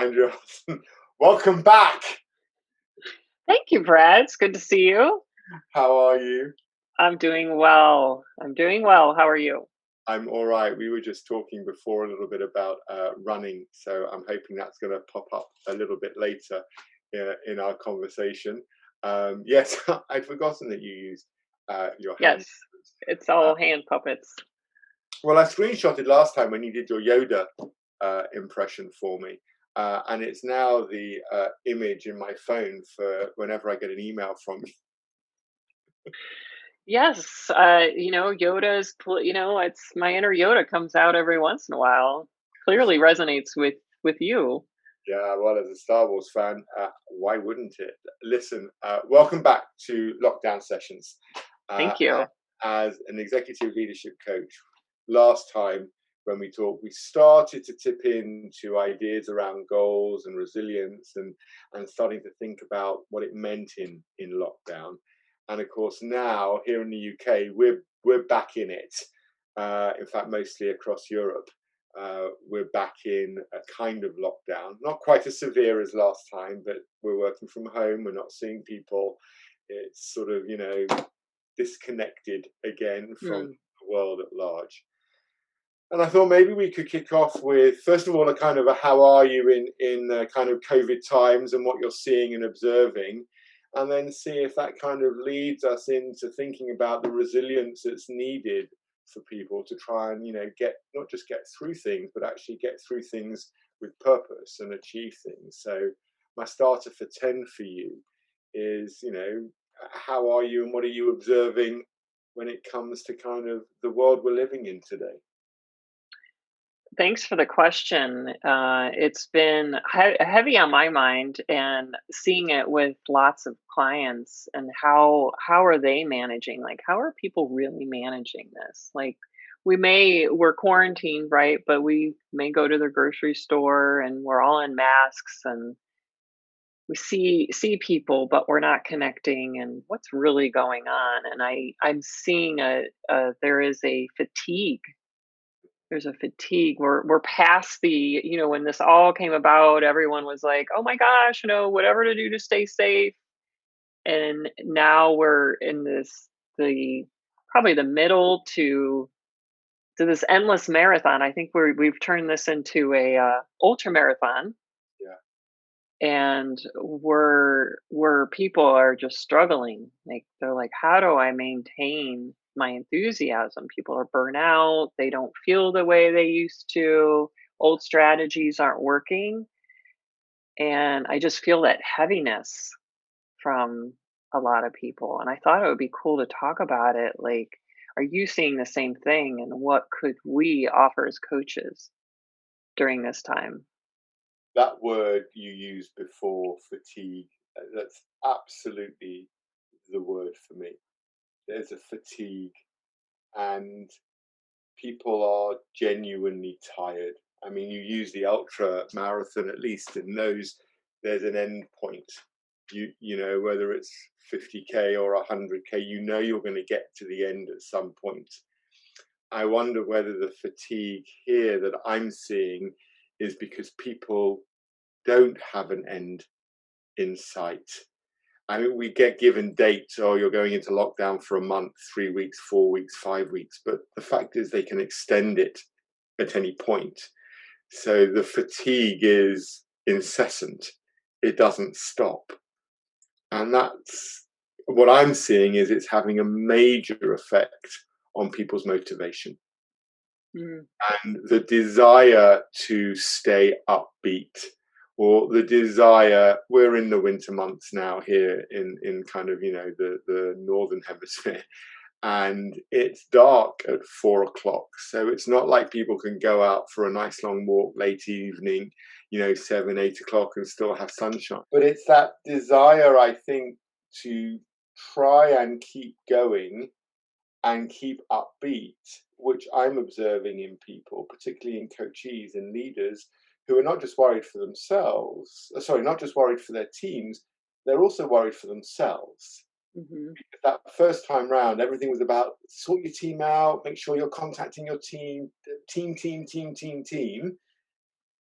Andrew. Welcome back. Thank you, Brad. It's good to see you. How are you? I'm doing well. I'm doing well. How are you? I'm all right. We were just talking before a little bit about running, so I'm hoping that's going to pop up a little bit later in our conversation. Yes, I'd forgotten that you used your hand. Yes, it's Uh, all hand puppets. well, I screenshotted last time when you did your Yoda impression for me. And it's now the image in my phone for whenever I get an email from you. Yes, Yoda's, it's my inner Yoda comes out every once in a while. Clearly resonates with you. Yeah, well, as a Star Wars fan, why wouldn't it? Listen, welcome back to Lockdown Sessions. Thank you. As an executive leadership coach, last time when we talked, we started to tip into ideas around goals and resilience and starting to think about what it meant in lockdown. And of course, now here in the UK, we're back in it. In fact, mostly across Europe. We're back in a kind of lockdown, not quite as severe as last time, but we're working from home, we're not seeing people. It's sort of, disconnected again from Hmm. the world at large. And I thought maybe we could kick off with, first of all, a kind of a how are you in kind of COVID times and what you're seeing and observing, and then see if that kind of leads us into thinking about the resilience that's needed for people to try and get not just get through things, but actually get through things with purpose and achieve things. So my starter for 10 for you is how are you and what are you observing when it comes to kind of the world we're living in today? Thanks for the question. It's been heavy on my mind, and seeing it with lots of clients, and how are they managing? Like, how are people really managing this? Like, we're quarantined, right? But we may go to the grocery store, and we're all in masks, and we see people, but we're not connecting. And what's really going on? And I'm seeing there is a fatigue. There's a fatigue. We're past when this all came about, everyone was like, "Oh my gosh, whatever to do to stay safe." And now we're in the probably the middle to this endless marathon. I think we've turned this into a ultra marathon, Yeah. and where people are just struggling. Like, they're like, how do I maintain my enthusiasm? People are burnt out, they don't feel the way they used to, old strategies aren't working, and I just feel that heaviness from a lot of people. And I thought it would be cool to talk about it. Like, are you seeing the same thing, and what could we offer as coaches during this time? That word you used before, fatigue, that's absolutely the word for me. There's a fatigue, and people are genuinely tired. I mean, you use the ultra marathon, at least in those, there's an end point. You know, whether it's 50K or 100K, you're going to get to the end at some point. I wonder whether the fatigue here that I'm seeing is because people don't have an end in sight. I mean, we get given dates, oh, you're going into lockdown for a month, 3 weeks, 4 weeks, 5 weeks, but the fact is they can extend it at any point. So the fatigue is incessant, it doesn't stop. And that's what I'm seeing is it's having a major effect on people's motivation Mm. and the desire to stay upbeat, or the desire, we're in the winter months now here in kind of the northern hemisphere, and it's dark at 4 o'clock, so it's not like people can go out for a nice long walk late evening, 7, 8 o'clock, and still have sunshine. But it's that desire, I think, to try and keep going and keep upbeat, which I'm observing in people, particularly in coachees and leaders, who are not just worried for themselves, sorry, not just worried for their teams, they're also worried for themselves. Hmm. That first time round, everything was about sort your team out, make sure you're contacting your team.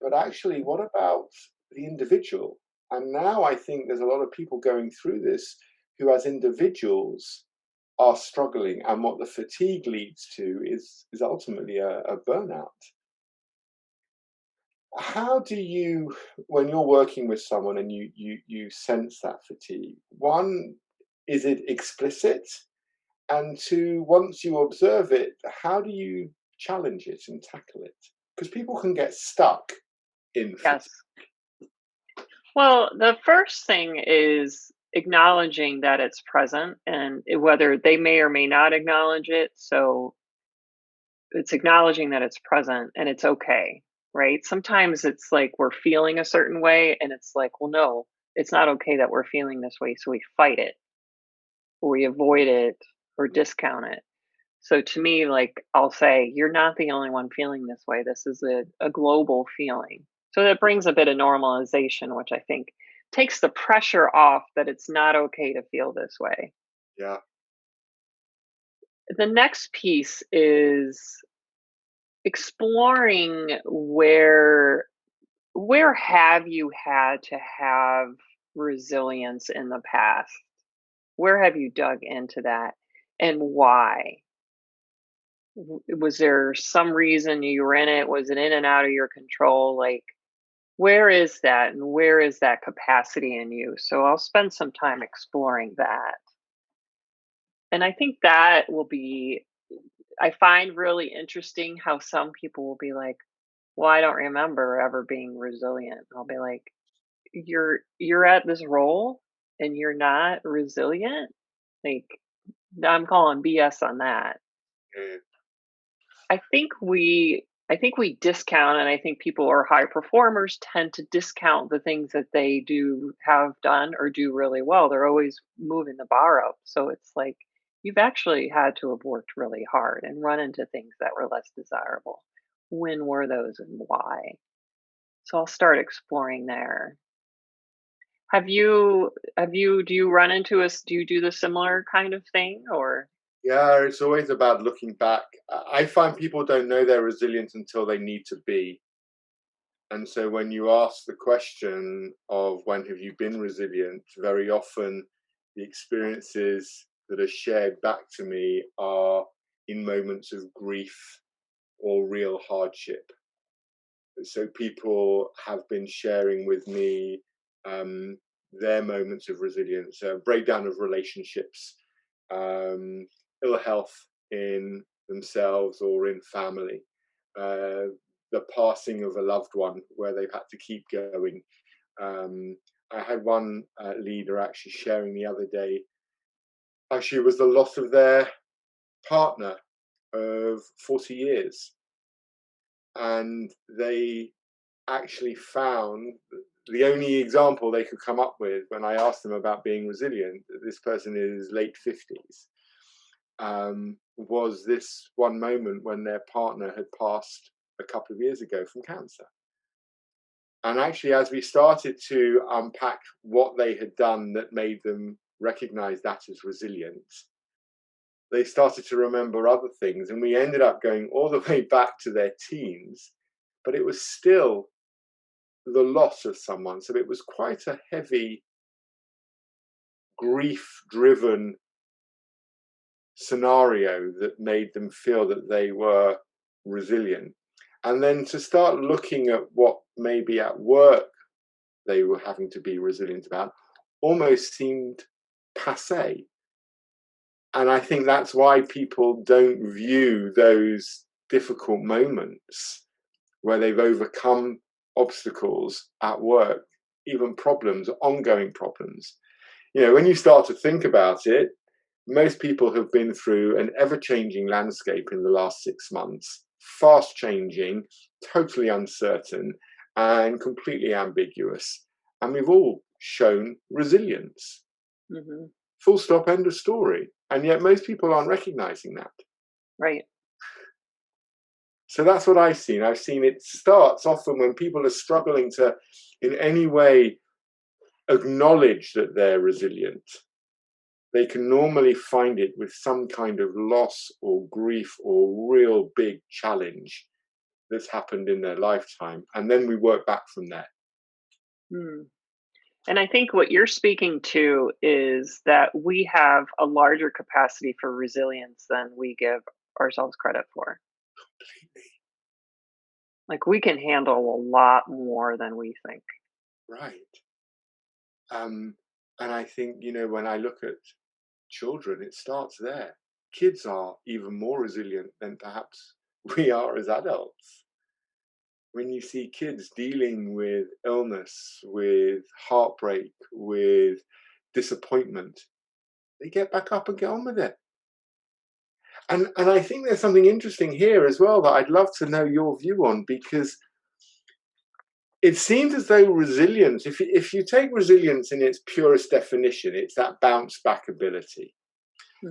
But actually, what about the individual. And now I think there's a lot of people going through this who, as individuals, are struggling, and what the fatigue leads to is ultimately a burnout. How do you, when you're working with someone and you sense that fatigue, one, is it explicit? And two, once you observe it, how do you challenge it and tackle it? Because people can get stuck in Yes. fatigue. Well, the first thing is acknowledging that it's present and whether they may or may not acknowledge it. So it's acknowledging that it's present and it's okay, right? Sometimes it's like we're feeling a certain way and it's like, well, no, it's not okay that we're feeling this way. So we fight it or we avoid it or discount it. So to me, like I'll say, you're not the only one feeling this way. This is a global feeling. So that brings a bit of normalization, which I think takes the pressure off that it's not okay to feel this way. Yeah. The next piece is exploring where have you had to have resilience in the past? Where have you dug into that and why? Was there some reason you were in it? Was it in and out of your control? Like, where is that and where is that capacity in you? So I'll spend some time exploring that. And I think that will be, I find really interesting how some people will be like, well, I don't remember ever being resilient. I'll be like, you're at this role and you're not resilient? Like, I'm calling BS on that. Mm. I think we discount, and I think people or high performers tend to discount the things that they do have done or do really well. They're always moving the bar up. So it's like you've actually had to have worked really hard and run into things that were less desirable. When were those and why? So I'll start exploring there. Do you run into do you do the similar kind of thing or? Yeah, it's always about looking back. I find people don't know they're resilient until they need to be. And so when you ask the question of when have you been resilient, very often the experiences that are shared back to me are in moments of grief or real hardship. So people have been sharing with me um, their moments of resilience, breakdown of relationships, um, ill health in themselves or in family, uh, the passing of a loved one where they've had to keep going. Um, I had one leader actually sharing the other day actually was the loss of their partner of 40 years. And they actually found the only example they could come up with when I asked them about being resilient, this person is late 50s, was this one moment when their partner had passed a couple of years ago from cancer. And actually, as we started to unpack what they had done that made them recognize that as resilience, they started to remember other things. And we ended up going all the way back to their teens, but it was still the loss of someone. So it was quite a heavy, grief driven scenario that made them feel that they were resilient. And then to start looking at what maybe at work they were having to be resilient about almost seemed passe. And I think that's why people don't view those difficult moments where they've overcome obstacles at work, even problems, ongoing problems. You know, when you start to think about it, most people have been through an ever changing landscape in the last 6 months, fast changing, totally uncertain, and completely ambiguous. And we've all shown resilience. Mhm. Full stop, end of story. And yet most people aren't recognizing that. Right. So that's what I've seen. I've seen it starts often when people are struggling to, in any way, acknowledge that they're resilient. They can normally find it with some kind of loss or grief or real big challenge that's happened in their lifetime. And then we work back from there. Hmm. And I think what you're speaking to is that we have a larger capacity for resilience than we give ourselves credit for. Like we can handle a lot more than we think. Right. Um, and I think, when I look at children, it starts there. Kids are even more resilient than perhaps we are as adults. When you see kids dealing with illness, with heartbreak, with disappointment, they get back up and get on with it. And I think there's something interesting here as well that I'd love to know your view on, because it seems as though resilience, if you take resilience in its purest definition, it's that bounce back ability.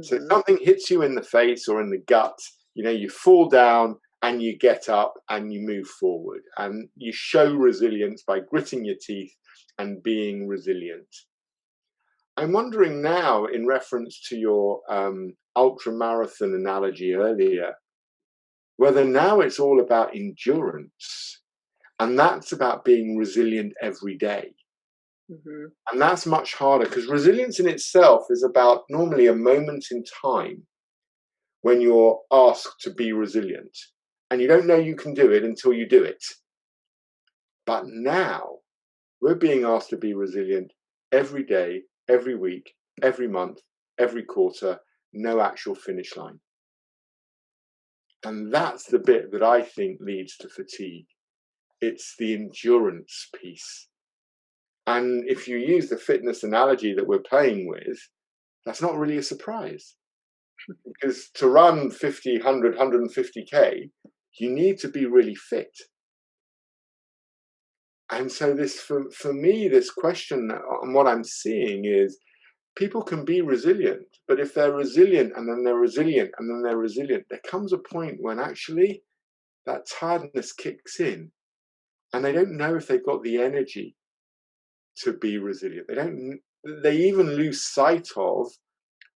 So Hmm. something hits you in the face or in the gut, you fall down and you get up and you move forward and you show resilience by gritting your teeth and being resilient. I'm wondering now, in reference to your ultra marathon analogy earlier, whether now it's all about endurance, and that's about being resilient every day. Hmm. And that's much harder, because resilience in itself is about normally a moment in time when you're asked to be resilient. And you don't know you can do it until you do it. But now we're being asked to be resilient every day, every week, every month, every quarter, no actual finish line. And that's the bit that I think leads to fatigue. It's the endurance piece. And if you use the fitness analogy that we're playing with, that's not really a surprise. Because to run 50, 100, 150K, you need to be really fit. And so this, for me, this question and what I'm seeing is people can be resilient, but if they're resilient and then they're resilient and then they're resilient, there comes a point when actually that tiredness kicks in and they don't know if they've got the energy to be resilient. They even lose sight of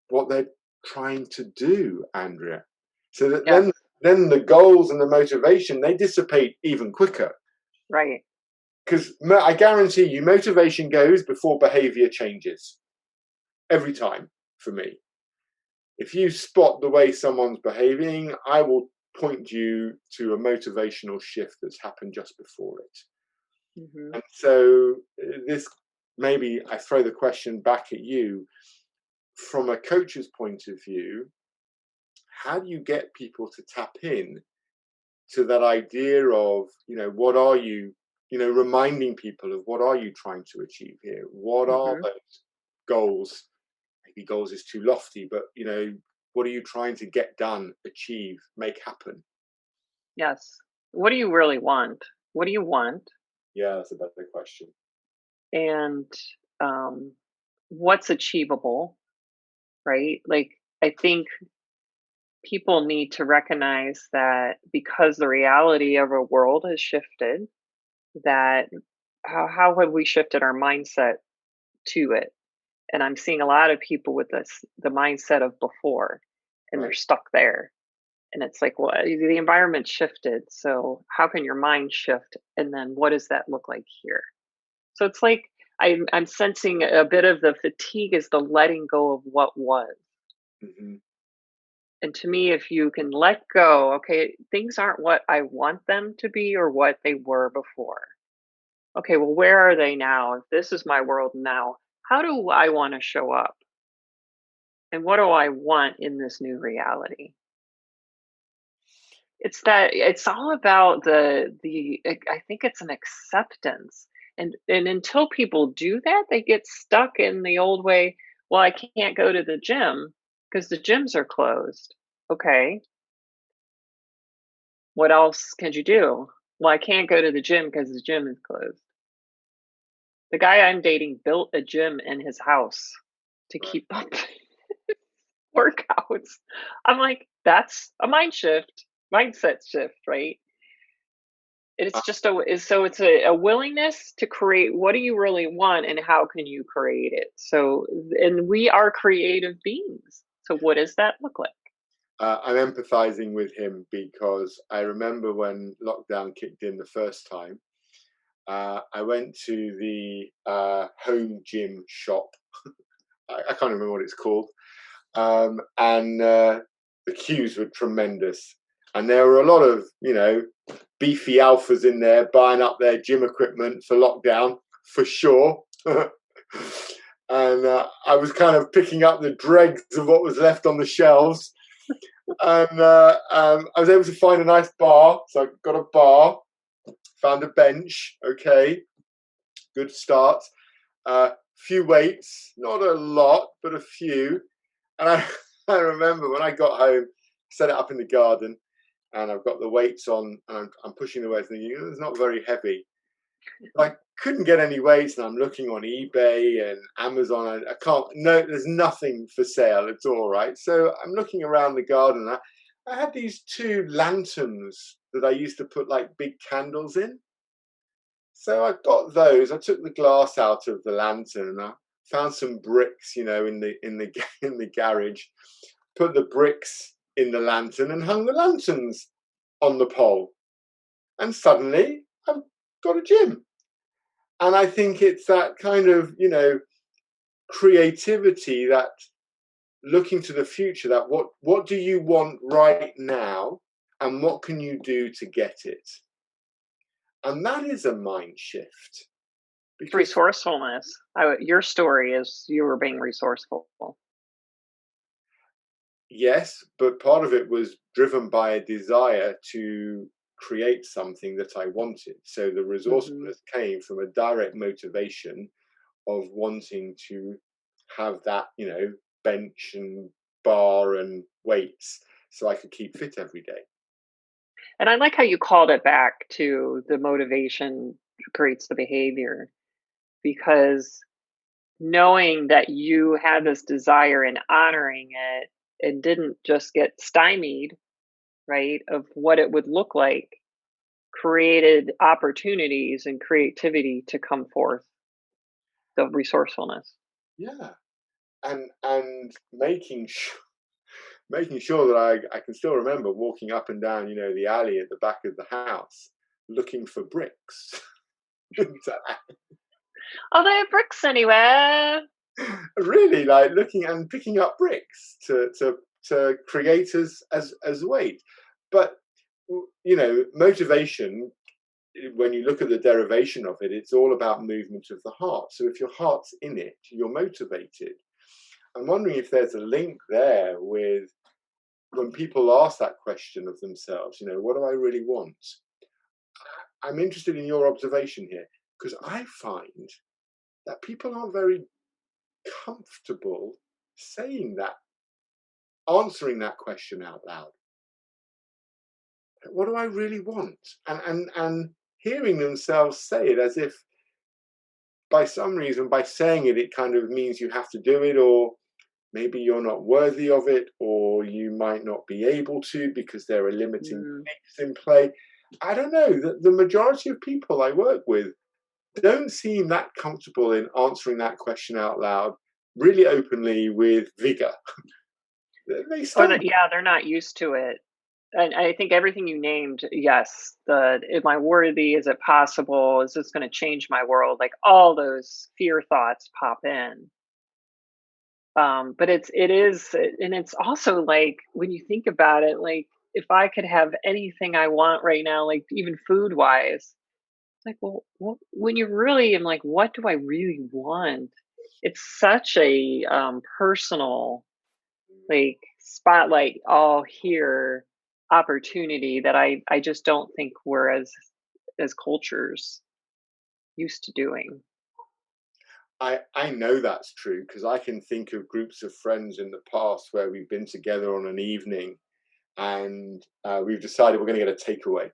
what they're trying to do, Andrea. So that Yes. then the goals and the motivation, they dissipate even quicker. Right. Because I guarantee you, motivation goes before behavior changes every time for me. If you spot the way someone's behaving, I will point you to a motivational shift that's happened just before it. Hmm. And so, this, maybe I throw the question back at you from a coach's point of view. How do you get people to tap in to that idea of, what are you, reminding people of what are you trying to achieve here? What are Hmm. those goals? Maybe goals is too lofty, but what are you trying to get done, achieve, make happen? Yes. What do you really want? What do you want? Yeah, that's a better question. And um, what's achievable, right? Like, I think people need to recognize that because the reality of our world has shifted, that how have we shifted our mindset to it? And I'm seeing a lot of people with the mindset of before, and they're Right. stuck there. And it's like, well, the environment shifted, so how can your mind shift? And then what does that look like here? So it's like I'm sensing a bit of the fatigue is the letting go of what was. Hmm. And to me, if you can let go, okay, things aren't what I want them to be or what they were before. Okay, well, where are they now? If this is my world now, how do I want to show up? And what do I want in this new reality? It's all about I think it's an acceptance. And until people do that, they get stuck in the old way. Well, I can't go to the gym because the gyms are closed. Okay, what else can you do? Well, I can't go to the gym because the gym is closed. The guy I'm dating built a gym in his house to Right. keep up workouts. I'm like, that's a mindset shift, right? Uh, It's just so it's a willingness to create what do you really want and how can you create it. So and we are creative beings. So what does that look like? I'm empathizing with him because I remember when lockdown kicked in the first time. I went to the home gym shop. I can't remember what it's called. And the queues were tremendous. And there were a lot of, beefy alphas in there buying up their gym equipment for lockdown, for sure. And I was kind of picking up the dregs of what was left on the shelves. And I was able to find a nice bar. So I got a bar, found a bench. Okay, good start. Few weights, not a lot, but a few. And I remember when I got home, set it up in the garden, and I've got the weights on, and I'm pushing the weights, thinking it's not very heavy. I couldn't get any weights, and I'm looking on eBay and Amazon. I can't. No, there's nothing for sale at all. Right, so I'm looking around the garden. I had these 2 lanterns that I used to put like big candles in. So I got those. I took the glass out of the lantern, and I found some bricks, in the in the garage. Put the bricks in the lantern and hung the lanterns on the pole. And suddenly I've got a gym. And I think it's that kind of, creativity, that looking to the future, that what do you want right now, and what can you do to get it? And that is a mind shift. Because Resourcefulness. Your story is you were being resourceful. yes, but part of it was driven by a desire to create something that I wanted. So the Hmm. resourcefulness came from a direct motivation of wanting to have that, bench and bar and weights so I could keep fit every day. And I like how you called it back to the motivation creates the behavior, because knowing that you had this desire and honoring it and didn't just get stymied, right, of what it would look like, created opportunities and creativity to come forth, the resourcefulness. Yeah. And making sure that I can still remember walking up and down, the alley at the back of the house looking for bricks. Are there bricks anywhere? Really, like looking and picking up bricks to create as weight. But motivation, when you look at the derivation of it, it's all about movement of the heart. So if your heart's in it, you're motivated. I'm wondering if there's a link there with when people ask that question of themselves, what do I really want? I'm interested in your observation here, because I find that people aren't very comfortable saying that, answering that question out loud. What do I really want? And hearing themselves say it as if by some reason, by saying it, it kind of means you have to do it, or maybe you're not worthy of it, or you might not be able to because there are limiting Mm. beliefs in play. I don't know. The majority of people I work with don't seem that comfortable in answering that question out loud, really openly, with vigor. They Or stumble. that, yeah, they're not used to it. And I think everything you named, yes, the am I worthy? Is it possible? Is this going to change my world? Like all those fear thoughts pop in. But it is, and it's also like when you think about it, like if I could have anything I want right now, like even food wise, like, well, when you really am like, what do I really want? It's such a personal, like, spotlight all here opportunity that I just don't think we're as cultures used to doing. I know that's true because I can think of groups of friends in the past where we've been together on an evening, and we've decided we're going to get a takeaway.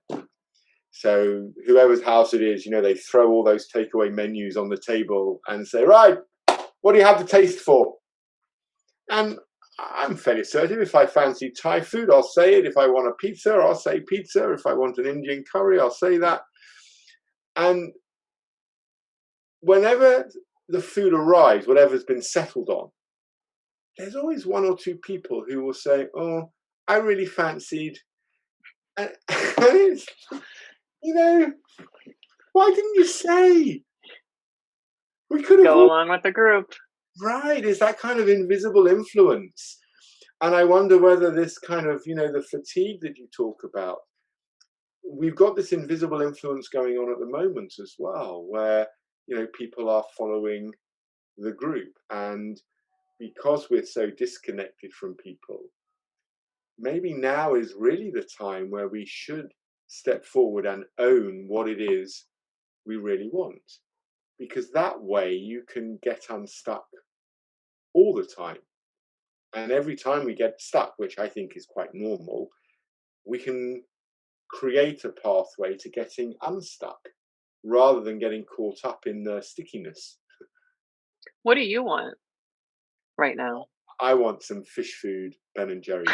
So whoever's house it is, they throw all those takeaway menus on the table and say, right, what do you have the taste for? And I'm fairly certain if I fancy Thai food, I'll say it. If I want a pizza, I'll say pizza. If I want an Indian curry, I'll say that. And whenever the food arrives, whatever's been settled on, there's always 1 or 2 people who will say, "Oh, I really fancied," and it's, you know, Why didn't you say? We could have Go all, along with the group. right. It's that kind of invisible influence. And I wonder whether this kind of, the fatigue that you talk about, we've got this invisible influence going on at the moment as well, where, people are following the group. And because we're so disconnected from people, maybe now is really the time where we should step forward and own what it is we really want. Because that way you can get unstuck all the time. And every time we get stuck, which I think is quite normal, we can create a pathway to getting unstuck rather than getting caught up in the stickiness. What do you want right now? I want some fish food, Ben and Jerry's.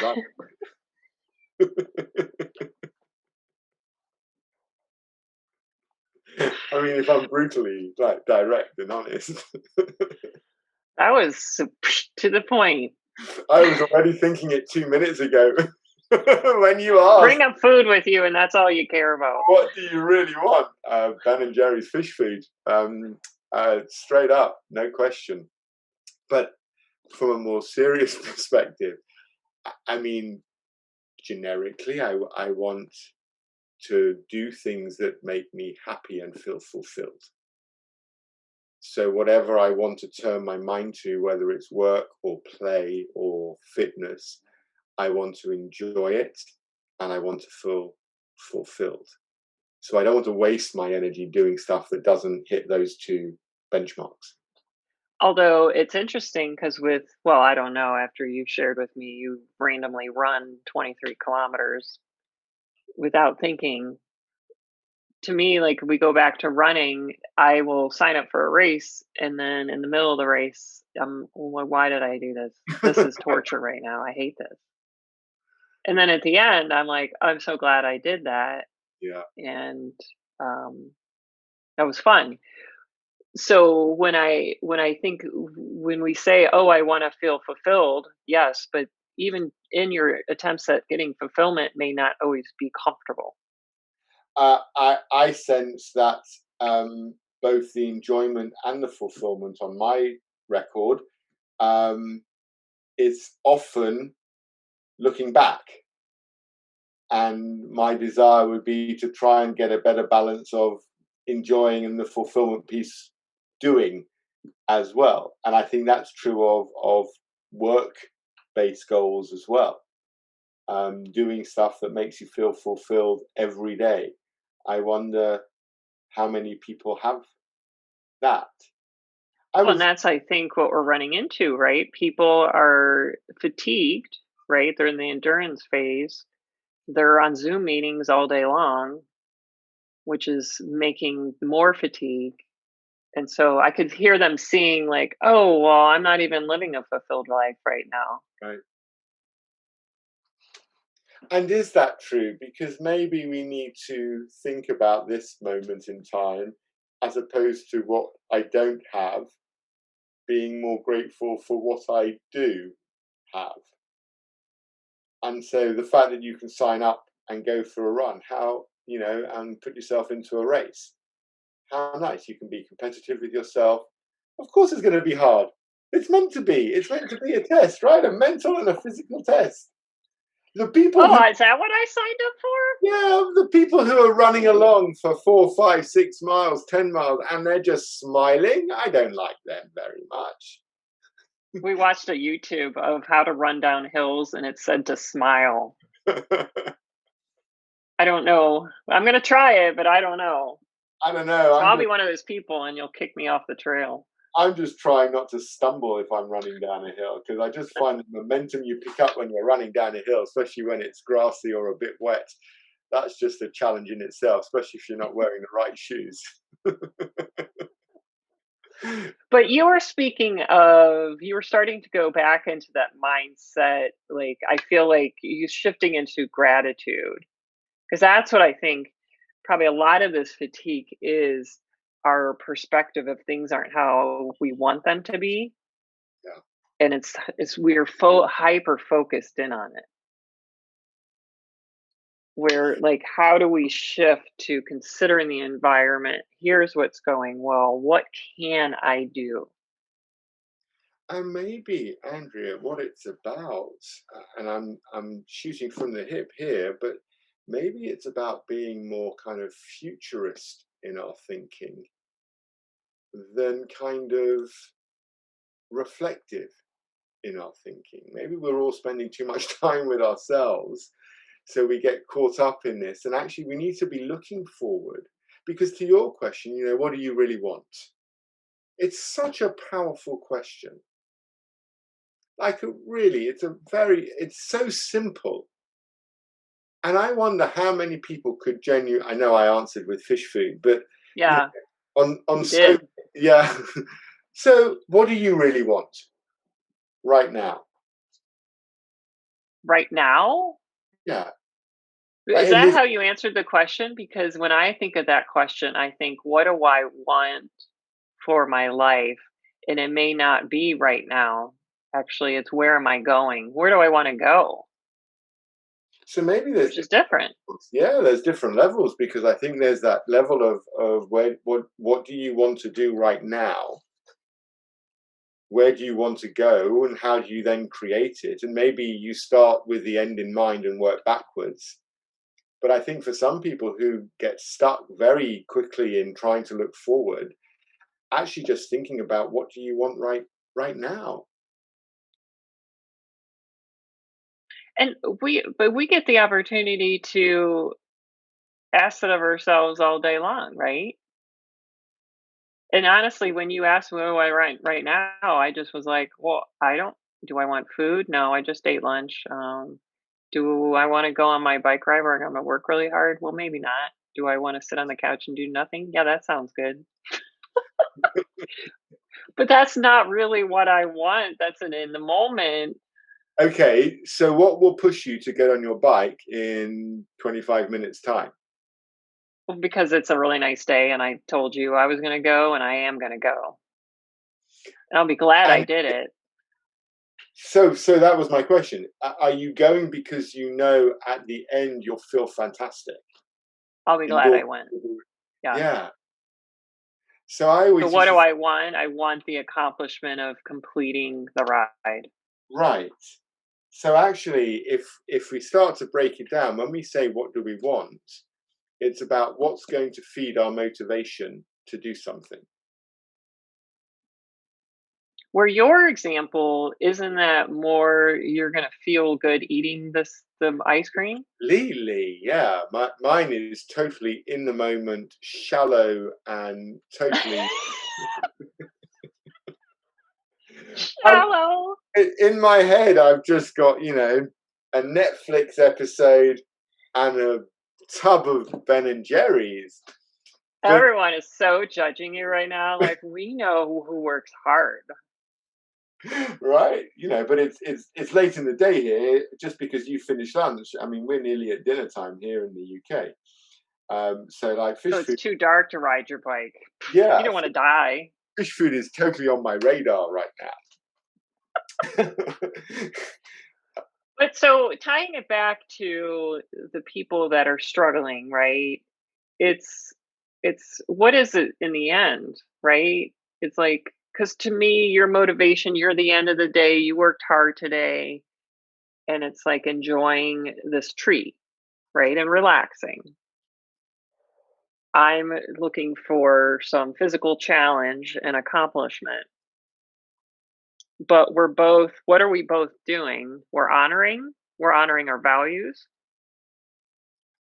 I mean, if I'm brutally direct and honest, That was to the point. I was already thinking it 2 minutes ago when you asked, Bring up food with you, and that's all you care about. "What do you really want?" Ben and Jerry's fish food, straight up, no question. But from a more serious perspective, I mean, generically, I want to do things that make me happy and feel fulfilled. So whatever I want to turn my mind to, whether it's work or play or fitness, I want to enjoy it and I want to feel fulfilled. So I don't want to waste my energy doing stuff that doesn't hit those two benchmarks. Although it's interesting because well, I don't know, after you shared with me, you randomly run 23 kilometers without thinking. To me, like, we go back to running, I will sign up for a race, and then in the middle of the race, why did I do this? This is torture right now. I hate this. And then at the end, I'm like, I'm so glad I did that. Yeah. And um, that was fun. So when I think when we say, "Oh, I want to feel fulfilled," yes, but even in your attempts at getting fulfillment may not always be comfortable. I sense that both the enjoyment and the fulfillment on my record um, is often looking back. And my desire would be to try and get a better balance of enjoying and the fulfillment piece doing as well. And I think that's true of work based goals as well. Doing stuff that makes you feel fulfilled every day. I wonder how many people have that. I Well, and was, that's, I think, what we're running into, right? People are fatigued, right? They're in the endurance phase. They're on Zoom meetings all day long, which is making more fatigue. And so I could hear them seeing, like, oh, well, I'm not even living a fulfilled life right now. right. And is that true? Because maybe we need to think about this moment in time as opposed to what I don't have, being more grateful for what I do have. And so the fact that you can sign up and go for a run, and put yourself into a race, how nice. You can be competitive with yourself. Of course, it's going to be hard. It's meant to be. It's meant to be a test, right? A mental and a physical test. The people who Oh, is that what I signed up for? Yeah, the people who are running along for 4, 5, 6 miles, 10 miles, and they're just smiling. I don't like them very much. We watched a YouTube of how to run down hills, and it said to smile. I I don't know. I'm gonna try it, but I don't know. don't know. So I'll be one of those people, and you'll kick me off the trail. I'm just trying not to stumble if I'm running down a hill because I just find the momentum you pick up when you're running down a hill, especially when it's grassy or a bit wet. That's just a challenge in itself, especially if you're not wearing the right shoes. But you were starting to go back into that mindset. Like, I feel like you shifting into gratitude, because that's what I think probably a lot of this fatigue is, our perspective of things aren't how we want them to be. Yeah. And it's we're hyper focused in on it, where like how do we shift to considering the environment? Here's what's going well. What can I do? And maybe, Andrea, what it's about, and I'm shooting from the hip here, but maybe it's about being more kind of futurist in our thinking than kind of reflective in our thinking. Maybe we're all spending too much time with ourselves, so we get caught up in this. And actually, we need to be looking forward because, to your question, what do you really want? It's such a powerful question. Like, really, it's so simple. And I wonder how many people could genuinely, I know I answered with fish food, but, you Yeah, know, on you so, did. yeah. So, what do you really want right now? Right now? Yeah. Like Is in that this, how you answered the question? Because when I think of that question, I think, what do I want for my life? And it may not be right now. Actually, it's where am I going? Where do I want to go? so maybe there's Which is different. yeah, there's different levels because I think there's that level of where what do you want to do right now? Where do you want to go, and how do you then create it? And maybe you start with the end in mind and work backwards. But I think for some people who get stuck very quickly in trying to look forward, actually just thinking about what do you want right now. And we get the opportunity to ask that of ourselves all day long, right? And honestly, when you asked what do I right now, I just was like, well, I don't do I want food? No, I just ate lunch. Do I want to go on my bike ride where I'm gonna work really hard? Well, maybe not. Do I want to sit on the couch and do nothing? Yeah, that sounds good. But that's not really what I want. That's an in the moment. Okay, so what will push you to get on your bike in 25 minutes time? Well, because it's a really nice day and I told you I was gonna go and I am gonna go. And I'll be glad I And did it. so that was my question. Are you going because you know at the end you'll feel fantastic? I'll be glad I Endorphin. went. Yeah. Yeah. So I So always what used do to I want? I want the accomplishment of completing the ride. right. So actually, if we start to break it down, when we say what do we want, it's about what's going to feed our motivation to do something. Where your example, isn't that more you're gonna feel good eating the ice cream? Completely, yeah. Mine is totally in the moment, shallow, and totally. I'm Shallow. in my head. I've just got a Netflix episode and a tub of Ben and Jerry's. But Everyone is so judging you right now, like, we know who works hard. right, but it's late in the day here. Just because you finished lunch, I mean, we're nearly at dinner time here in the UK. So like So fish it's food, too dark to ride your bike. You yeah, don't wanna die. fish food is totally on my radar right now. But so tying it back to the people that are struggling, right? It's it's what is it in the end, right? It's like because to me, your motivation, you're the end of the day, you worked hard today, and it's like enjoying this treat, right? And relaxing. I'm looking for some physical challenge and accomplishment. But we're both what are we both doing? We're honoring our values.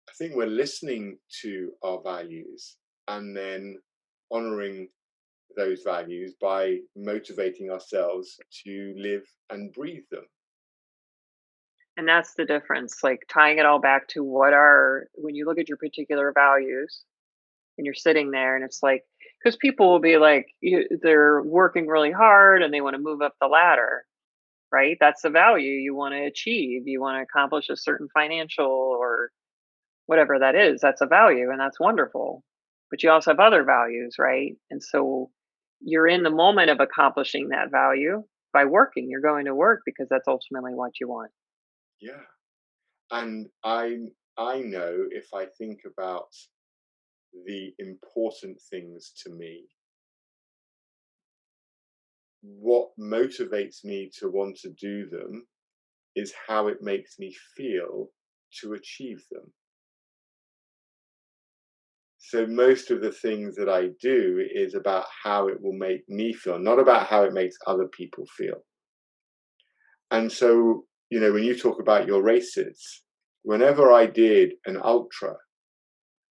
I think we're listening to our values and then honoring those values by motivating ourselves to live and breathe them. And that's the difference, like tying it all back to what are when you look at your particular values and you're sitting there and it's like, because people will be like, they're working really hard and they want to move up the ladder, right? That's the value you want to achieve. You want to accomplish a certain financial or whatever that is. That's a value and that's wonderful. But you also have other values, right? And so you're in the moment of accomplishing that value by working. You're going to work because that's ultimately what you want. Yeah. And I'm I know if I think about the important things to me, what motivates me to want to do them is how it makes me feel to achieve them. So most of the things that I do is about how it will make me feel, not about how it makes other people feel. And so, when you talk about your races, whenever I did an ultra,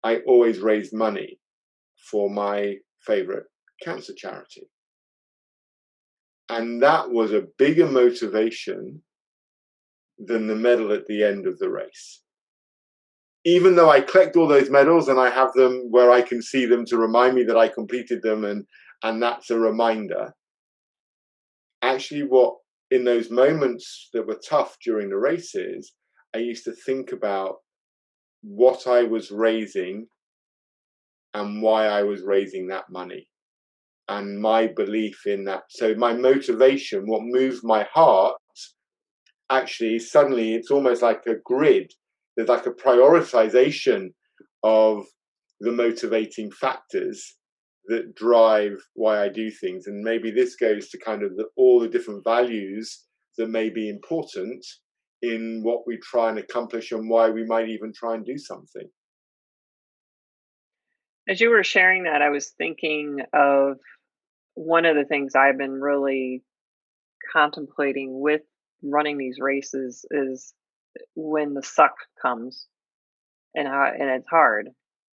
I always raised money for my favorite cancer charity. And that was a bigger motivation than the medal at the end of the race. Even though I collect all those medals and I have them where I can see them to remind me that I completed them, and that's a reminder. Actually, what in those moments that were tough during the races, I used to think about what I was raising and why I was raising that money and my belief in that. So my motivation, what moved my heart, actually suddenly it's almost like a grid. There's like a prioritization of the motivating factors that drive why I do things. And maybe this goes to kind of all the different values that may be important in what we try and accomplish and why we might even try and do something. As you were sharing that, I was thinking of one of the things I've been really contemplating with running these races is when the suck comes and it's hard.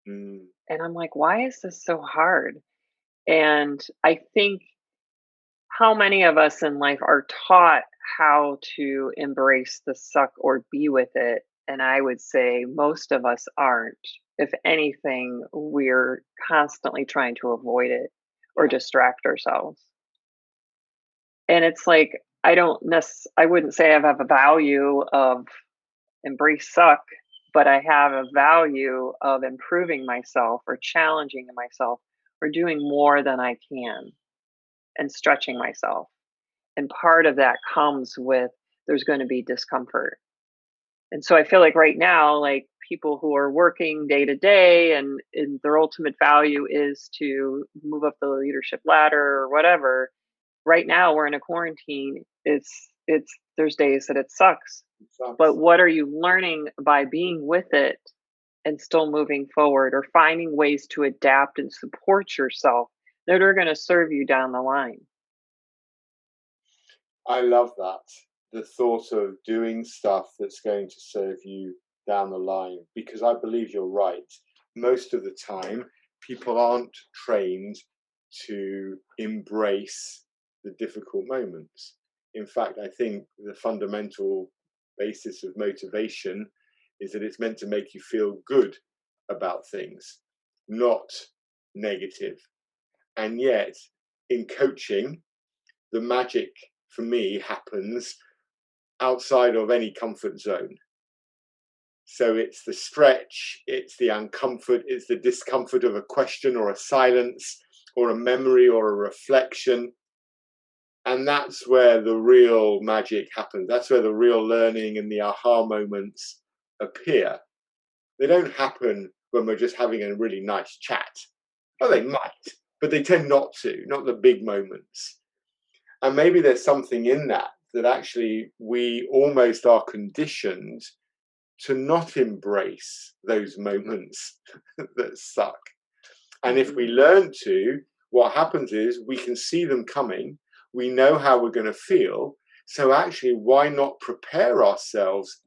Mm, And I'm like, why is this so hard? And I think how many of us in life are taught how to embrace the suck or be with it? And I would say most of us aren't. If anything, we're constantly trying to avoid it or yeah. distract ourselves. And it's like, I wouldn't say I have a value of embrace suck, but I have a value of improving myself or challenging myself or doing more than I can and stretching myself. And part of that comes with there's going to be discomfort. And so I feel like right now, like people who are working day to day and their ultimate value is to move up the leadership ladder or whatever. Right now we're in a quarantine. It's there's days that it sucks. It But sucks. what are you learning by being with it and still moving forward or finding ways to adapt and support yourself that are going to serve you down the line? I love that. The thought of doing stuff that's going to serve you down the line, because I believe you're right. Most of the time, people aren't trained to embrace the difficult moments. In fact, I think the fundamental basis of motivation is that it's meant to make you feel good about things, not negative. And yet, in coaching, the magic for me happens outside of any comfort zone. So it's the stretch, it's the uncomfort, it's the discomfort of a question or a silence or a memory or a reflection. And that's where the real magic happens. That's where the real learning and the aha moments appear. They don't happen when we're just having a really nice chat. Oh, they might, but they tend not to, not the big moments. And maybe there's something in that actually we almost are conditioned to not embrace those moments that suck. And if we Mhm. learn to, what happens is we can see them coming, we know how we're going to feel. So actually, why not prepare ourselves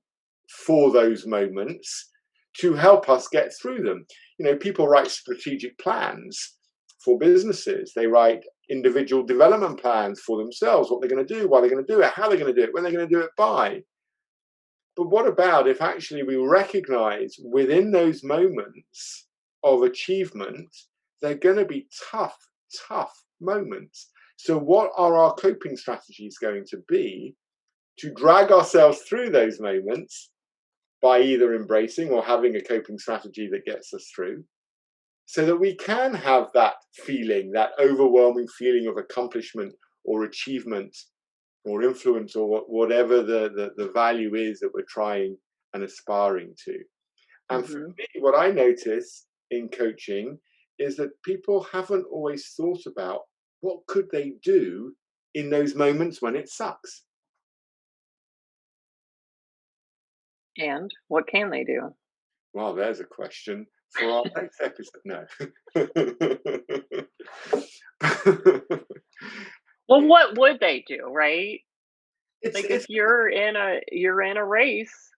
for those moments to help us get through them? People write strategic plans for businesses. They write individual development plans for themselves, what they're going to do, why they're going to do it, how they're going to do it, when they're going to do it by. But what about if actually we recognize within those moments of achievement, they're going to be tough, tough moments. So, what are our coping strategies going to be to drag ourselves through those moments by either embracing or having a coping strategy that gets us through so that we can have that feeling, that overwhelming feeling of accomplishment or achievement or influence or whatever the value is that we're trying and aspiring to. And for Mhm. me, what I notice in coaching is that people haven't always thought about what could they do in those moments when it sucks. And what can they do? Well, there's a question for our next episode. No. Well, what would they do, right? Like if it's you're in a race,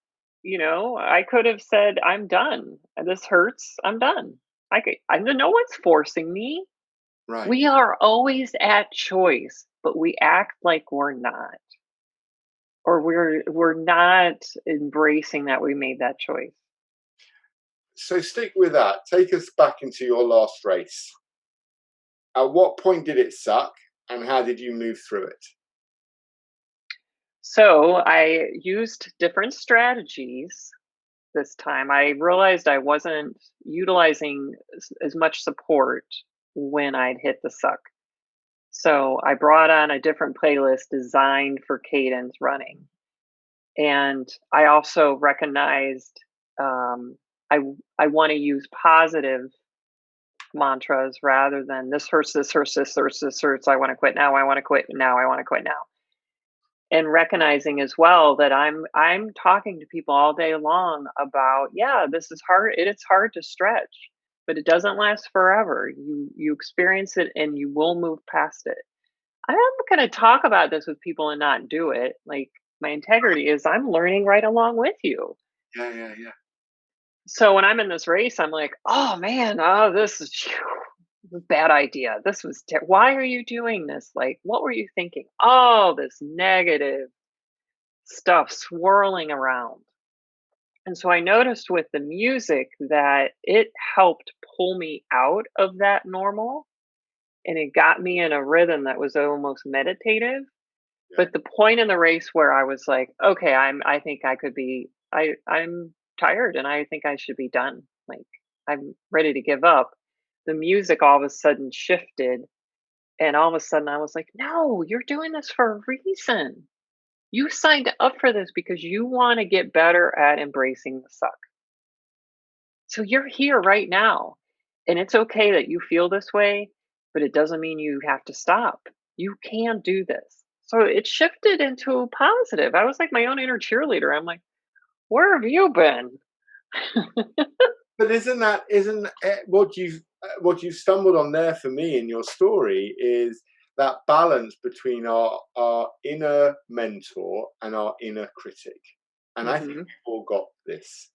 I could have said, "I'm done. This hurts. I'm done." No one's forcing me. right. We are always at choice, but we act like we're not, or we're not embracing that we made that choice. So stick with that. Take us back into your last race. At what point did it suck, and how did you move through it? So I used different strategies this time. I realized I wasn't utilizing as much support when I'd hit the suck. So I brought on a different playlist designed for cadence running. And I also recognized um, I I want to use positive mantras rather than this hurts, this hurts, this hurts, this hurts. I want to quit now. I want to quit now. I want to quit now. And recognizing as well that I'm talking to people all day long about, yeah, this is hard. It's hard to stretch, but it doesn't last forever. You experience it and you will move past it. I am going to talk about this with people and not do it. Like, my integrity is I'm learning right along with you. Yeah, yeah, yeah. So when I'm in this race, I'm like, oh man, oh, this is a bad idea. Why are you doing this? Like, what were you thinking? Oh, this negative stuff swirling around. And so I noticed with the music that it helped pull me out of that normal, and it got me in a rhythm that was almost meditative. Yeah. But the point in the race where I was like, okay, I think I could be, I'm tired and I think I should be done. Like, I'm ready to give up. The music all of a sudden shifted, and all of a sudden I was like, no, you're doing this for a reason. You signed up for this because you want to get better at embracing the suck. So you're here right now. And it's okay that you feel this way, but it doesn't mean you have to stop. You can do this. So it shifted into positive. I was like my own inner cheerleader. I'm like, where have you been? But isn't what you've stumbled on there for me in your story is that balance between our inner mentor and our inner critic, and I think Hmm. we've all got this.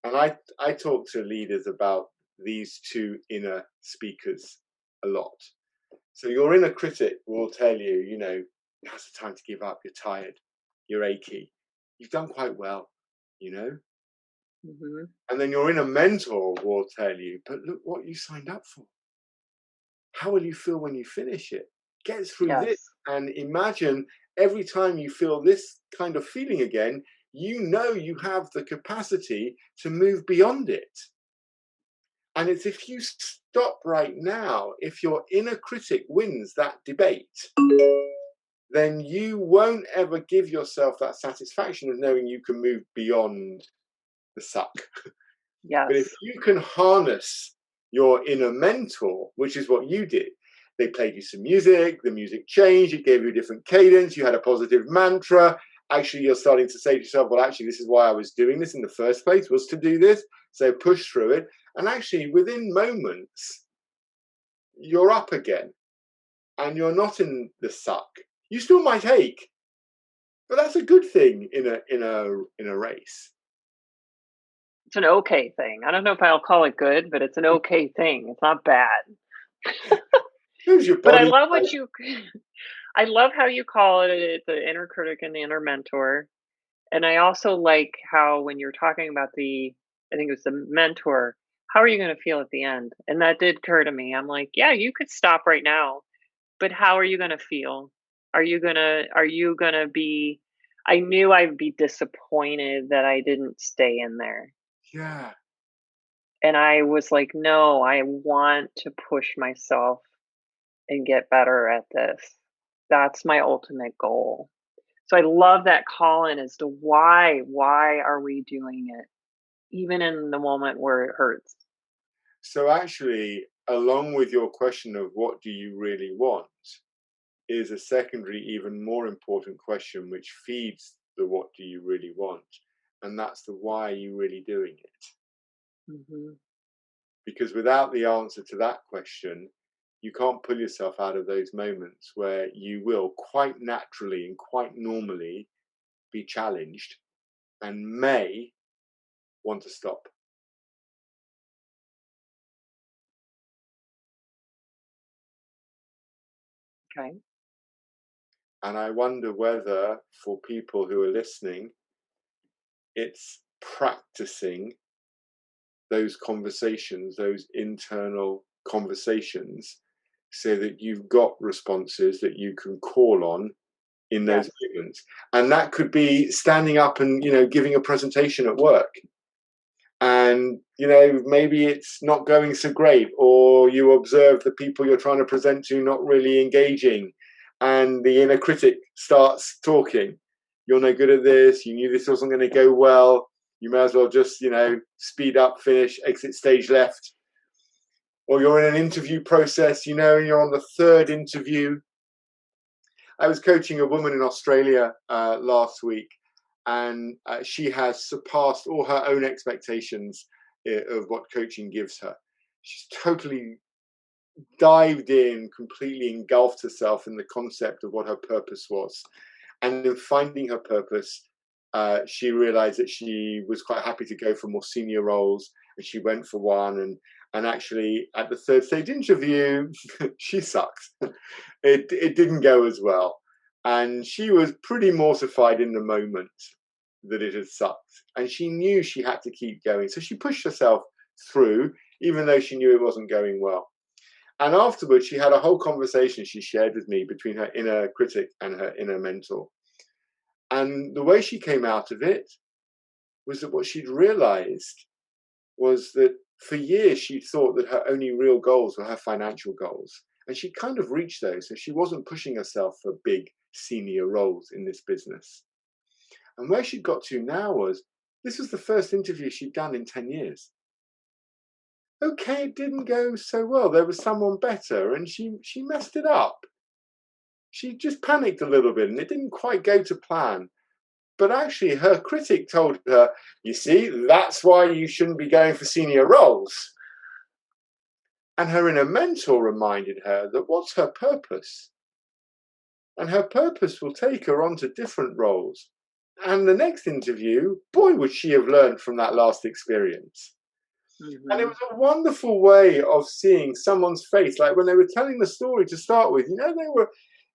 And I talk to leaders about these two inner speakers a lot. So your inner critic will tell you, now's the time to give up. You're tired. You're achy. You've done quite well, you know. Hmm. And then your inner mentor will tell you, but look what you signed up for. How will you feel when you finish it? Get through this Yes. and imagine every time you feel this kind of feeling again, you know you have the capacity to move beyond it. And it's if you stop right now, if your inner critic wins that debate, then you won't ever give yourself that satisfaction of knowing you can move beyond the suck. But if Yes. you can harness your inner mentor, which is what you did, they played you some music, the music changed, it gave you a different cadence, you had a positive mantra. Actually, you're starting to say to yourself, well, actually, this is why I was doing this in the first place, was to do this. So push through it. And actually, within moments, you're up again and you're not in the suck. You still might ache, but that's a good thing in a race. It's an okay thing. I don't know if I'll call it good, but it's an okay thing. It's not bad. Moves your But I body. love what you I love how you call it the inner critic and the inner mentor. And I also like how when you're talking about I think it was the mentor, how are you going to feel at the end? And that did occur to me. I'm like, yeah, you could stop right now, but how are you going to feel? Are you going to be I knew I'd be disappointed that I didn't stay in there. Yeah. And I was like, no, I want to push myself and get better at this. That's my ultimate goal. So I love that call in as to why are we doing it? even in the moment where it hurts. So actually, along with your question of what do you really want, is a secondary, even more important question, which feeds the what do you really want, and that's the why are you really doing it? Mhm. Because without the answer to that question, you can't pull yourself out of those moments where you will quite naturally and quite normally be challenged and may want to stop. Okay. And I wonder whether for people who are listening, it's practicing those conversations, those internal conversations, so that you've got responses that you can call on in those Yes. moments. And that could be standing up and, giving a presentation at work. And, maybe it's not going so great, or you observe the people you're trying to present to not really engaging, and the inner critic starts talking. You're no good at this. You knew this wasn't going to go well. You may as well just, speed up, finish, exit stage left. Or you're in an interview process, and you're on the third interview. I was coaching a woman in Australia last week, and she has surpassed all her own expectations of what coaching gives her. She's totally dived in, completely engulfed herself in the concept of what her purpose was. And in finding her purpose, she realized that she was quite happy to go for more senior roles, and she went for one. And actually, at the third stage interview, she sucked. It didn't go as well, and she was pretty mortified in the moment that it had sucked. And she knew she had to keep going, so she pushed herself through, even though she knew it wasn't going well. And afterwards, she had a whole conversation she shared with me between her inner critic and her inner mentor. And the way she came out of it was that what she'd realized was that for years she'd thought that her only real goals were her financial goals. And she kind of reached those. So she wasn't pushing herself for big senior roles in this business. And where she'd got to now was this was the first interview she'd done in 10 years. Okay, it didn't go so well. There was someone better, and she messed it up. She just panicked a little bit and it didn't quite go to plan. But actually, her critic told her, you see, that's why you shouldn't be going for senior roles. And her inner mentor reminded her that what's her purpose? And her purpose will take her onto different roles. And the next interview, boy, would she have learned from that last experience. And it Mhm. was a wonderful way of seeing someone's face. Like when they were telling the story to start with,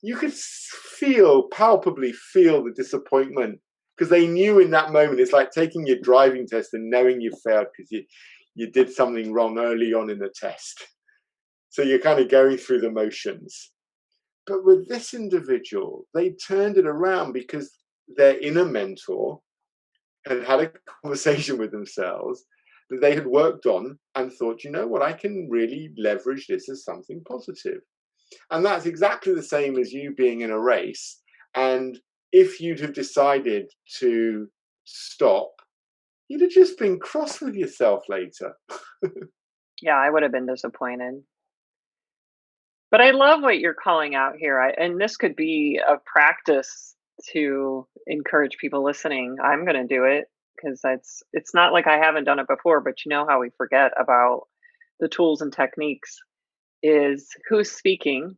you could feel, palpably feel the disappointment, because they knew in that moment, it's like taking your driving test and knowing you failed because you did something wrong early on in the test. So you're kind of going through the motions. But with this individual, they turned it around because their inner mentor had had a conversation with themselves that they had worked on and thought, you know what, I can really leverage this as something positive. And that's exactly the same as you being in a race. And if you'd have decided to stop, you'd have just been cross with yourself later. Yeah, I would have been disappointed. But I love what you're calling out here. And this could be a practice to encourage people listening. I'm going to do it because it's not like I haven't done it before, but you know how we forget about the tools and techniques is who's speaking,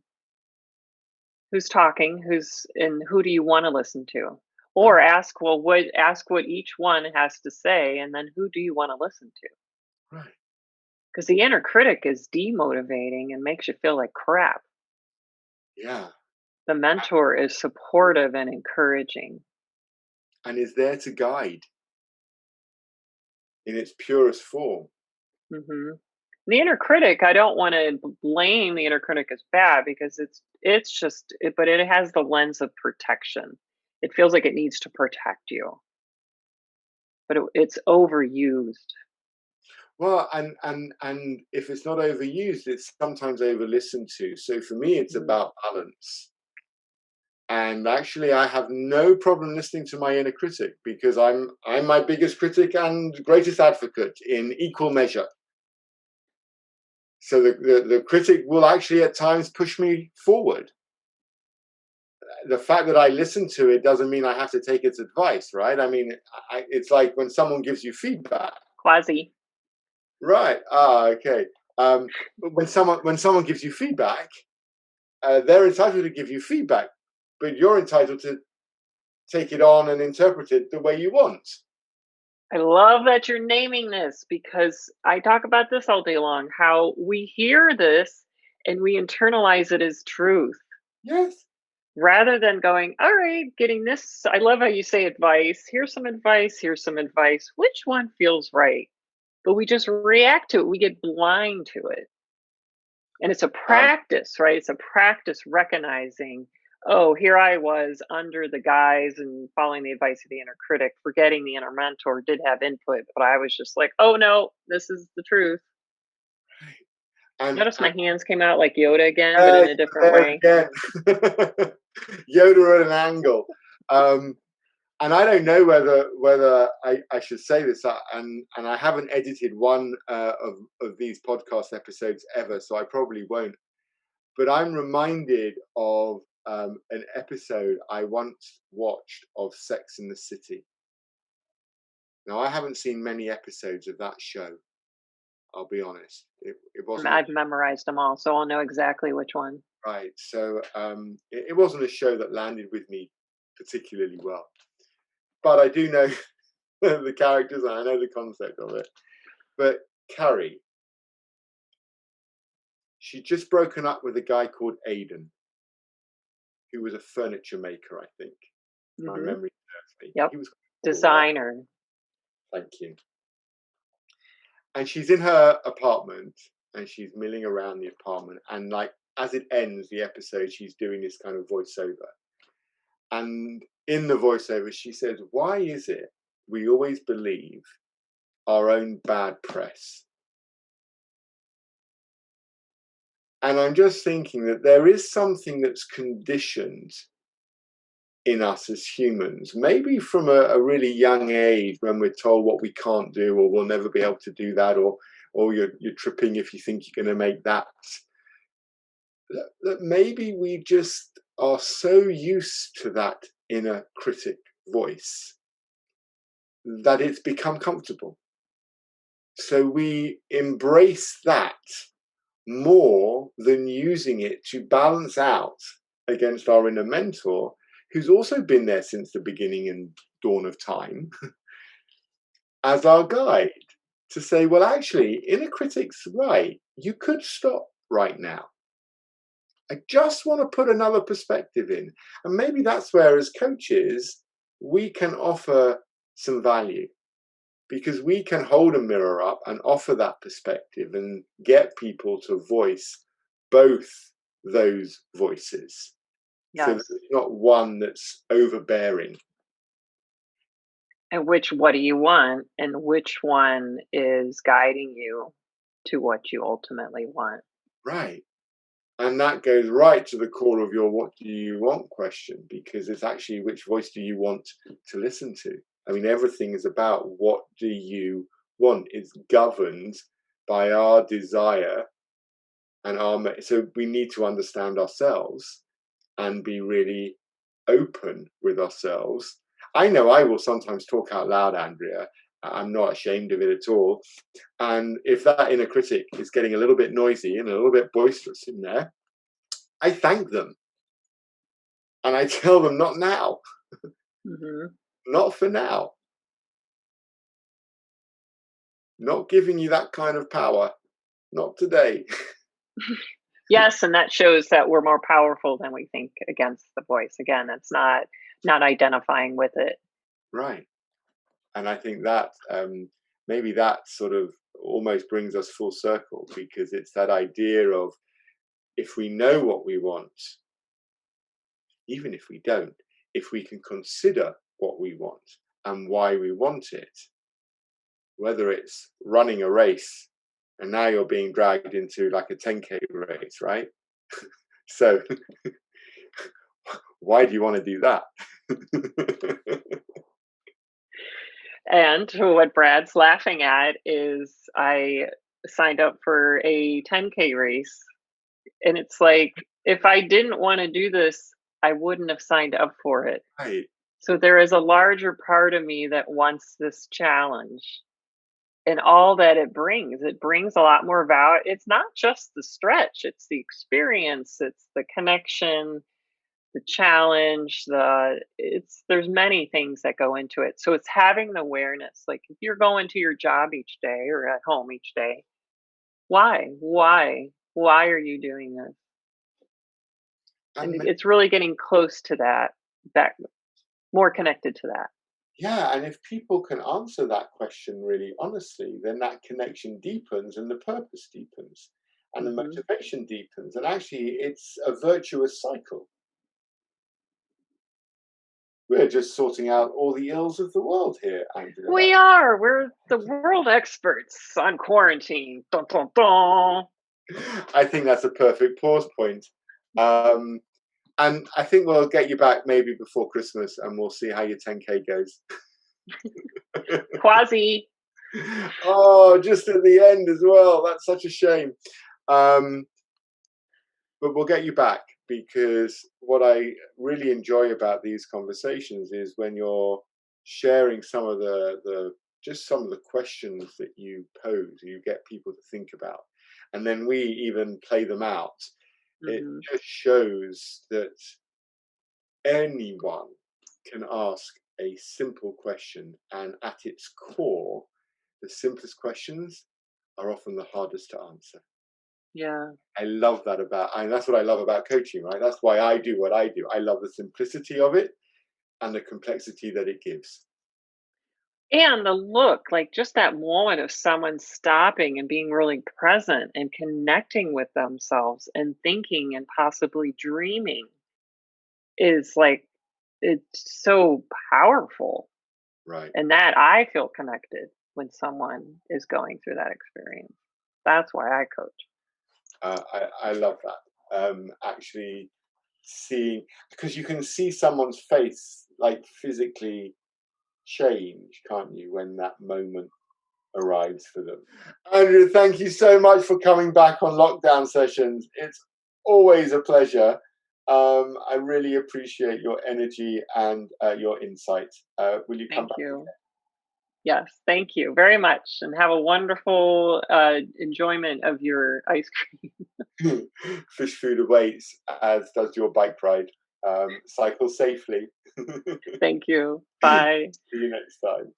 who's talking, who's and who do you want to listen to? Or Right, ask what each one has to say and then who do you want to listen to? right. Because the inner critic is demotivating and makes you feel like crap. Yeah. The mentor is supportive and encouraging. And is there to guide in its purest form. Mhm. The inner critic, I don't wanna blame the inner critic as bad because it's just but it has the lens of protection. It feels like it needs to protect you, but it's overused. Well, and if it's not overused, it's sometimes over listened to. So for me, it's Mhm. about balance. And actually, I have no problem listening to my inner critic, because I'm my biggest critic and greatest advocate in equal measure. So the critic will actually at times push me forward. The fact that I listen to it doesn't mean I have to take its advice, right? I mean, it's like when someone gives you feedback. Quasi. Right. Ah, okay. When someone gives you feedback, they're entitled to give you feedback, but you're entitled to take it on and interpret it the way you want. I love that you're naming this, because I talk about this all day long, how we hear this and we internalize it as truth Yes. rather than going, all right, getting this. I love how you say advice. Here's some advice. Here's some advice. Which one feels right? But we just react to it. We get blind to it. And it's a Um, practice, right? It's a practice recognizing, oh, here I was under the guise and following the advice of the inner critic, forgetting the inner mentor did have input, but I was just like, oh no, this is the truth. and Notice my hands came out like Yoda again, but in a different there way. again, Yoda at an angle. And I don't know whether I should say this, and I haven't edited one of these podcast episodes ever, so I probably won't. But I'm reminded of an episode I once watched of Sex and the City. Now, I haven't seen many episodes of that show. I'll be honest. It wasn't I've memorized them all, so I'll know exactly which one. right. So it wasn't a show that landed with me particularly well. But I do know the characters and I know the concept of it. But Carrie, she'd just broken up with a guy called Aidan, who was a furniture maker, I think. My Hmm. memory serves me. Yep. He was cool, right? Designer. Thank you. And she's in her apartment and she's milling around the apartment. And like as it ends the episode, she's doing this kind of voiceover. And in the voiceover, she says, "Why is it we always believe our own bad press?" And I'm just thinking that there is something that's conditioned in us as humans, maybe from a really young age, when we're told what we can't do, or we'll never be able to do that, or you're tripping if you think you're going to make that. That maybe we just are so used to that inner critic voice that it's become comfortable. So we embrace that more than using it to balance out against our inner mentor, who's also been there since the beginning and dawn of time, as our guide to say, well, actually, inner critic's right. You could stop right now. I just want to put another perspective in. And maybe that's where, as coaches, we can offer some value, because we can hold a mirror up and offer that perspective and get people to voice both those voices, so that Yes. there's not one that's overbearing. And what do you want? And which one is guiding you to what you ultimately want? Right. And that goes right to the core of your what do you want question, because it's actually which voice do you want to listen to? I mean, everything is about what do you want? It's governed by our desire and our. So we need to understand ourselves and be really open with ourselves. I know I will sometimes talk out loud, Andrea. I'm not ashamed of it at all. And if that inner critic is getting a little bit noisy and a little bit boisterous in there, I thank them. And I tell them, not now, Hmm. not for now, not giving you that kind of power, not today. Yes, and that shows that we're more powerful than we think against the voice. Again, it's not identifying with it. Right. And I think that maybe that sort of almost brings us full circle, because it's that idea of, if we know what we want, even if we don't, if we can consider what we want and why we want it, whether it's running a race and now you're being dragged into like a 10K race, right? So Why do you want to do that? And what Brad's laughing at is I signed up for a 10K race, and it's like, if I didn't wanna do this, I wouldn't have signed up for it. Right. So there is a larger part of me that wants this challenge and all that it brings. It brings a lot more value. It's not just the stretch, it's the experience, it's the connection, the challenge, it's there's many things that go into it. So it's having the awareness. Like if you're going to your job each day or at home each day, why? Why are you doing this? And And it's really getting close to that more connected to that. yeah, and if people can answer that question really honestly, then that connection deepens and the purpose deepens and the Mhm. motivation deepens. And actually, it's a virtuous cycle. We're just sorting out all the ills of the world here, Angela. We're the world experts on quarantine. Dun, dun, dun. I think that's a perfect pause point. Um, and I think we'll get you back maybe before Christmas and we'll see how your 10K goes. Quasi. Oh, just at the end as well. That's such a shame. Um, but we'll get you back because what I really enjoy about these conversations is when you're sharing some of the just some of the questions that you pose, you get people to think about, and then we even play them out. It Mhm. just shows that anyone can ask a simple question, and at its core, the simplest questions are often the hardest to answer. Yeah. I love that about, and that's what I love about coaching, right? That's why I do what I do. I love the simplicity of it and the complexity that it gives. And the look, like just that moment of someone stopping and being really present and connecting with themselves and thinking and possibly dreaming is like, it's so powerful. Right. And that I feel connected when someone is going through that experience. That's why I coach. I love that. Actually seeing, because you can see someone's face like physically change, can't you, when that moment arrives for them. Andrew, thank you so much for coming back on lockdown sessions. It's always a pleasure. I really appreciate your energy and your insight. Will you come Thank back you. Yes, thank you very much, and have a wonderful enjoyment of your ice cream. again? Fish food awaits, as does your bike ride. Cycle safely. See Thank you. Bye. you next time.